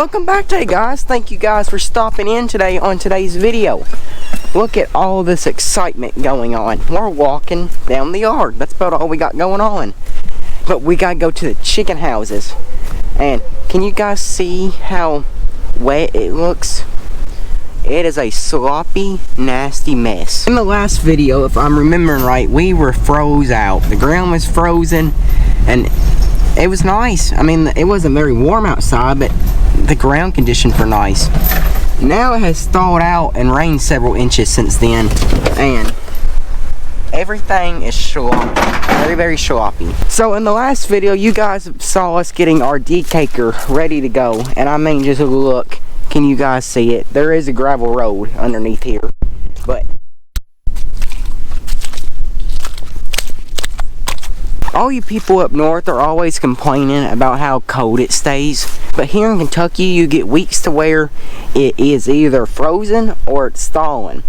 Welcome back today, guys. Thank you guys for stopping in today on today's video. Look at all this excitement going on. We're walking down the yard. That's about all we got going on. But we gotta go to the chicken houses. And can you guys see how wet it looks? It is a sloppy, nasty mess. In the last video, if I'm remembering right, we were froze out. The ground was frozen and it was nice. I mean, it wasn't very warm outside, but the ground conditions were nice. Now it has thawed out and rained several inches since then, and everything is sloppy. Very, very sloppy. So in the last video, you guys saw us getting our decaker ready to go, and I mean, just look. Can you guys see it? There is a gravel road underneath here, but all you people up north are always complaining about how cold it stays, but here in Kentucky you get weeks to where it is either frozen or it's thawing,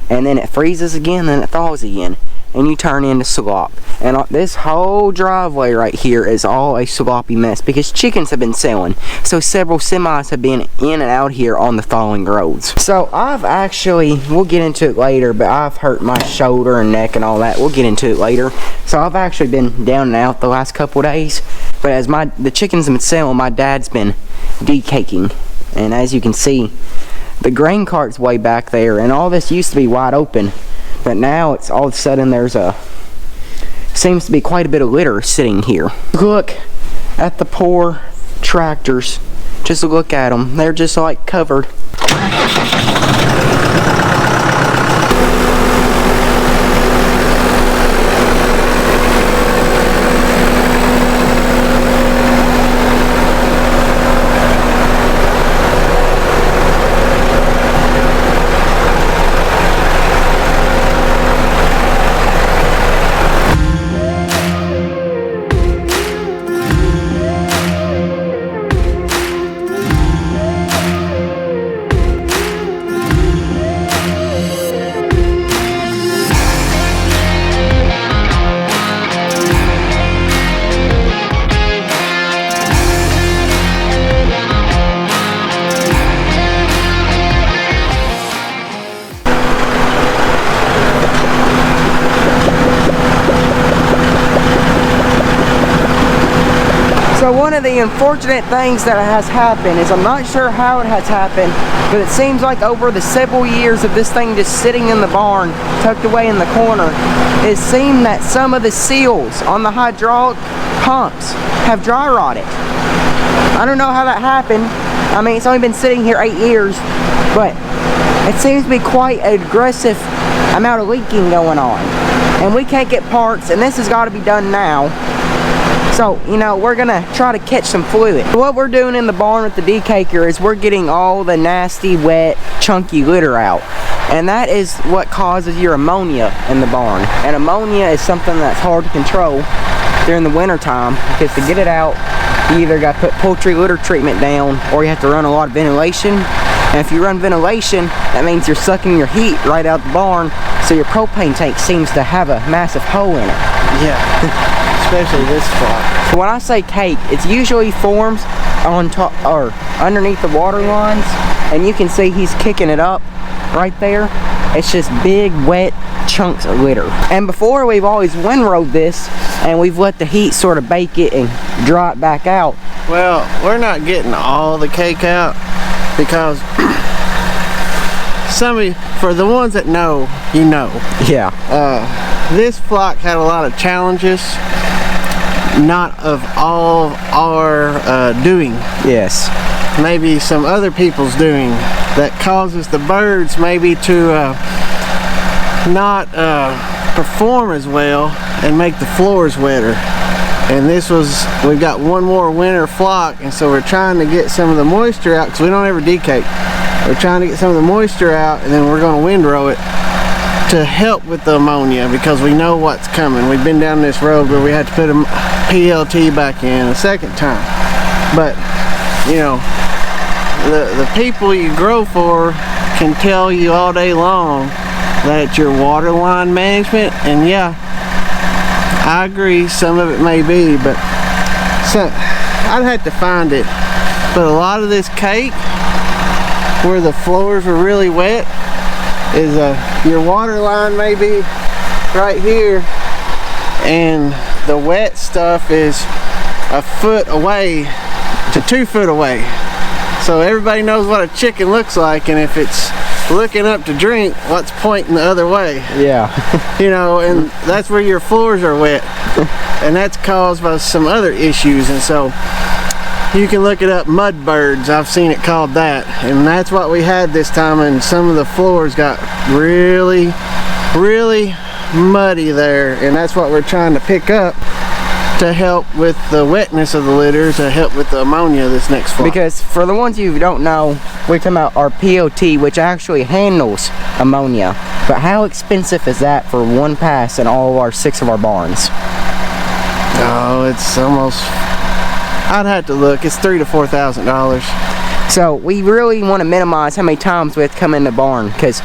and then it freezes again, then it thaws again, and you turn into slop. And this whole driveway right here is all a sloppy mess because chickens have been selling, so several semis have been in and out here on the thawing roads. So I've actually, we'll get into it later, but I've hurt my shoulder and neck and all that. We'll get into it later. So I've actually been down and out the last couple of days, but as the chickens have been selling, my dad's been decaking, and as you can see, the grain cart's way back there, and all this used to be wide open, but now it's all of a sudden seems to be quite a bit of litter sitting here. Look at the poor tractors. Just look at them. They're just like covered. So one of the unfortunate things that has happened is, I'm not sure how it has happened, but it seems like over the several years of this thing just sitting in the barn, tucked away in the corner, it seemed that some of the seals on the hydraulic pumps have dry rotted. I don't know how that happened. I mean, it's only been sitting here 8 years, but it seems to be quite an aggressive amount of leaking going on. And we can't get parts, and this has got to be done now. So, you know, we're gonna try to catch some fluid. What we're doing in the barn with the decaker is we're getting all the nasty, wet, chunky litter out. And that is what causes your ammonia in the barn. And ammonia is something that's hard to control during the winter time, because to get it out, you either got to put poultry litter treatment down, or you have to run a lot of ventilation. And if you run ventilation, that means you're sucking your heat right out the barn, so your propane tank seems to have a massive hole in it. Yeah. Especially this flock. So when I say cake, it usually forms on top or underneath the water lines, and you can see he's kicking it up right there. It's just big wet chunks of litter. And before, we've always windrowed this, and we've let the heat sort of bake it and dry it back out. Well, we're not getting all the cake out because for the ones that know, you know. Yeah. This flock had a lot of challenges, not of all our doing. Yes. Maybe some other people's doing that causes the birds maybe to not perform as well and make the floors wetter. And we've got one more winter flock, and so we're trying to get some of the moisture out, because we don't ever decake. We're trying to get some of the moisture out, and then we're going to windrow it to help with the ammonia, because we know what's coming. We've been down this road where we had to put a PLT back in a second time. But, you know, the people you grow for can tell you all day long that it's your water line management, and yeah, I agree, some of it may be, but so I'd have to find it But a lot of this cake, where the floors were really wet, is your water line maybe right here, and the wet stuff is a foot away to 2 foot away. So everybody knows what a chicken looks like, and if it's looking up to drink, what's pointing the other way? Yeah. You know, and that's where your floors are wet, and that's caused by some other issues. And so you can look it up, mud birds, I've seen it called that, and that's what we had this time. And some of the floors got really muddy there, and that's what we're trying to pick up to help with the wetness of the litter, to help with the ammonia this next fall. Because for the ones of you who don't know, we're talking about our POT, which actually handles ammonia. But how expensive is that for one pass in all of our 6 of our barns? Oh, it's almost, I'd have to look, it's $3,000 to $4,000. So we really want to minimize how many times we have to come in the barn, because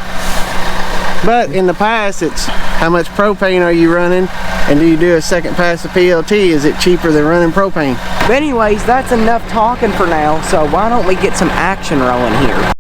but in the past, it's how much propane are you running, and do you do a second pass of PLT? Is it cheaper than running propane? But anyways, that's enough talking for now, so why don't we get some action rolling here.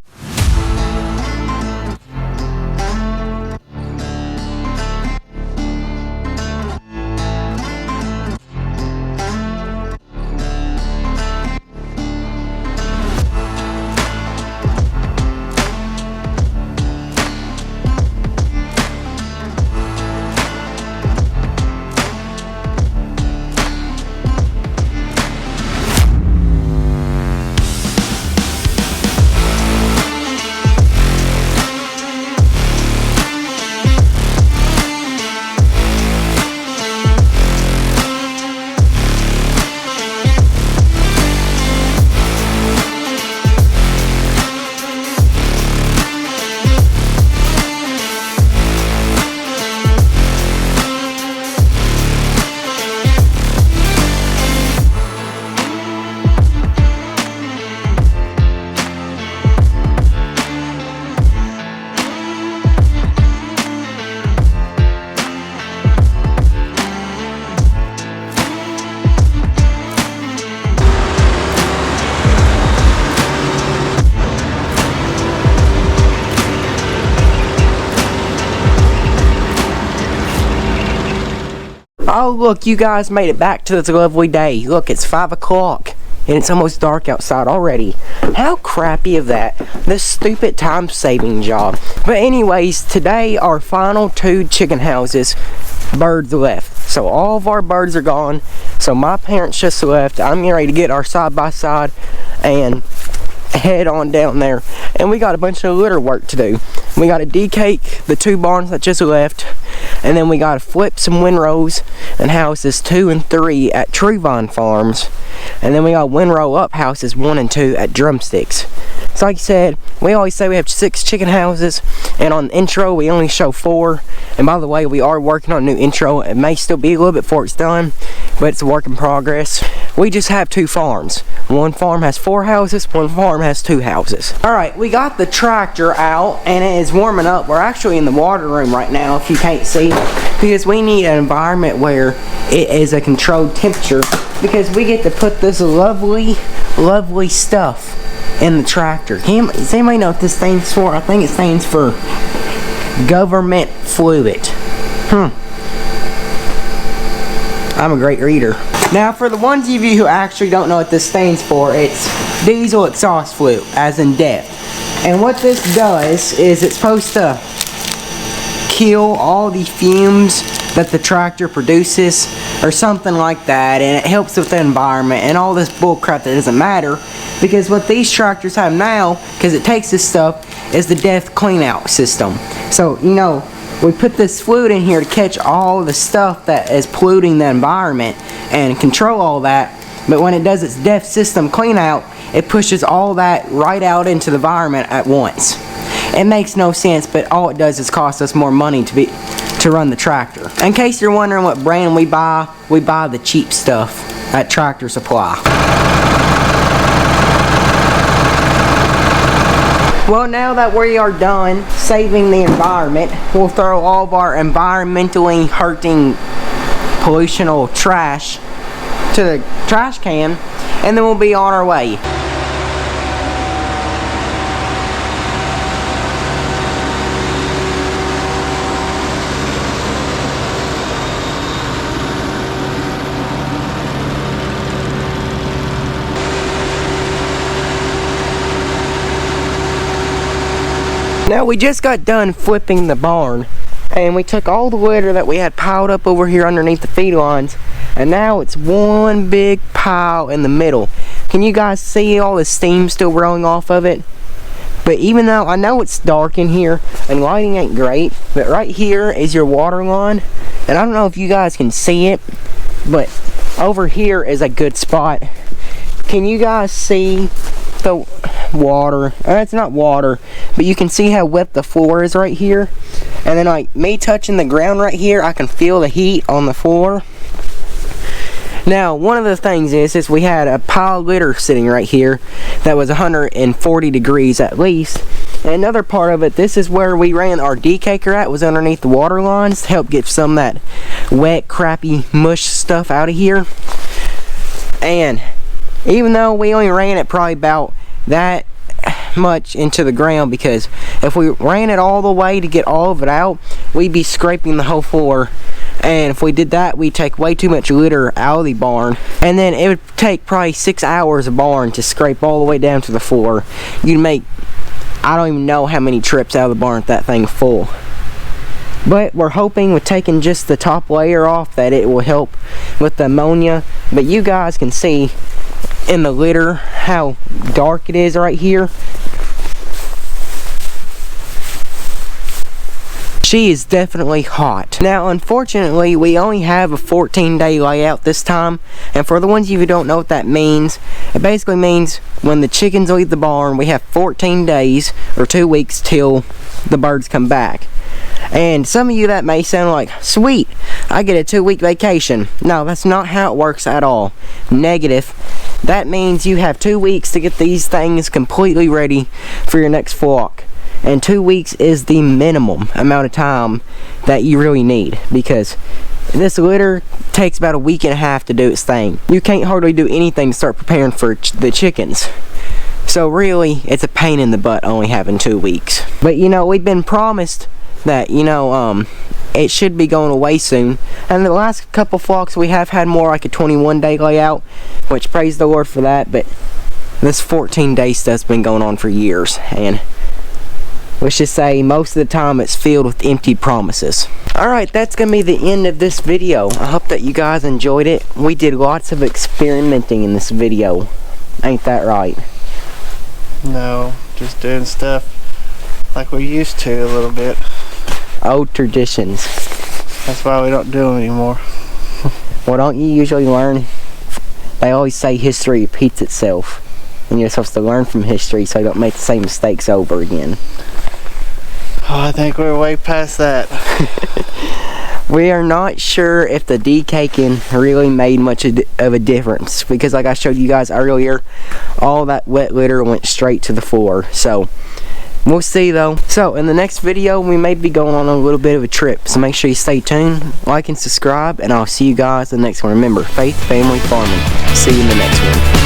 Oh look, you guys made it back to this lovely day. Look, it's 5 o'clock and it's almost dark outside already. How crappy of that, this stupid time-saving job. But anyways, today our final 2 chicken houses, birds left. So all of our birds are gone. So my parents just left. I'm getting ready to get our side-by-side and head on down there, and we got a bunch of litter work to do. We got to decake the 2 barns that just left, and then we got to flip some windrows and houses 2 and 3 at Trevine Farms, and then we got windrow up houses 1 and 2 at Drumsticks. So like I said, we always say we have 6 chicken houses, and on the intro we only show 4. And by the way, we are working on a new intro. It may still be a little bit before it's done, but it's a work in progress. We just have 2 farms. One farm has 4 houses, one farm has 2 houses. Alright, we got the tractor out and it is warming up. We're actually in the water room right now, if you can't see, because we need an environment where it is a controlled temperature, because we get to put this lovely stuff in the tractor. Does anybody know what this stands for? I think it stands for government fluid. I'm a great reader. Now, for the ones of you who actually don't know what this stands for, it's diesel exhaust fluid, as in DEF. And what this does is it's supposed to kill all the fumes that the tractor produces, or something like that, and it helps with the environment and all this bullcrap that doesn't matter, because what these tractors have now, because it takes this stuff, is the DEF clean out system. So, you know, we put this fluid in here to catch all the stuff that is polluting the environment and control all that, but when it does its DEF system clean out, it pushes all that right out into the environment at once. It makes no sense, but all it does is cost us more money to run the tractor. In case you're wondering what brand we buy the cheap stuff at Tractor Supply. Well, now that we are done saving the environment, we'll throw all of our environmentally hurting pollutional trash to the trash can, and then we'll be on our way. Now we just got done flipping the barn, and we took all the litter that we had piled up over here underneath the feed lines, and now it's one big pile in the middle. Can you guys see all the steam still rolling off of it? But even though I know it's dark in here and lighting ain't great, but right here is your water line, and I don't know if you guys can see it, but over here is a good spot. Can you guys see the water? It's not water, but you can see how wet the floor is right here. And then like me touching the ground right here, I can feel the heat on the floor. Now, one of the things is we had a pile of litter sitting right here that was 140 degrees at least. And another part of it, this is where we ran our decaker at, was underneath the water lines to help get some of that wet, crappy mush stuff out of here. And even though we only ran it probably about that much into the ground, because if we ran it all the way to get all of it out, we'd be scraping the whole floor. And if we did that, we'd take way too much litter out of the barn, and then it would take probably 6 hours of barn to scrape all the way down to the floor. You'd make, I don't even know how many trips out of the barn with that thing full. But we're hoping with taking just the top layer off that it will help with the ammonia. But you guys can see in the litter how dark it is right here. She is definitely hot. Now, unfortunately, we only have a 14-day layout this time. And for the ones of you who don't know what that means, it basically means when the chickens leave the barn, we have 14 days or 2 weeks till the birds come back. And some of you, that may sound like, sweet, I get a 2-week vacation. No, that's not how it works at all. Negative. That means you have 2 weeks to get these things completely ready for your next flock. And 2 weeks is the minimum amount of time that you really need, because this litter takes about a week and a half to do its thing. You can't hardly do anything to start preparing for the chickens. So really, it's a pain in the butt only having 2 weeks. But you know, we've been promised that, you know, it should be going away soon. And the last couple flocks we have had more like a 21-day layout, which praise the Lord for that. But this 14-day stuff's been going on for years, and let's just say most of the time it's filled with empty promises. Alright, that's going to be the end of this video. I hope that you guys enjoyed it. We did lots of experimenting in this video. Ain't that right? No, just doing stuff like we used to a little bit. Old traditions. That's why we don't do them anymore. Well, don't you usually learn? They always say history repeats itself. And you're supposed to learn from history so you don't make the same mistakes over again. Oh, I think we're way past that. We are not sure if the decaking really made much of a difference, because like I showed you guys earlier, all that wet litter went straight to the floor. So we'll see though. So in the next video, we may be going on a little bit of a trip, so make sure you stay tuned, like and subscribe, and I'll see you guys in the next one. Remember, faith, family, farming. See you in the next one.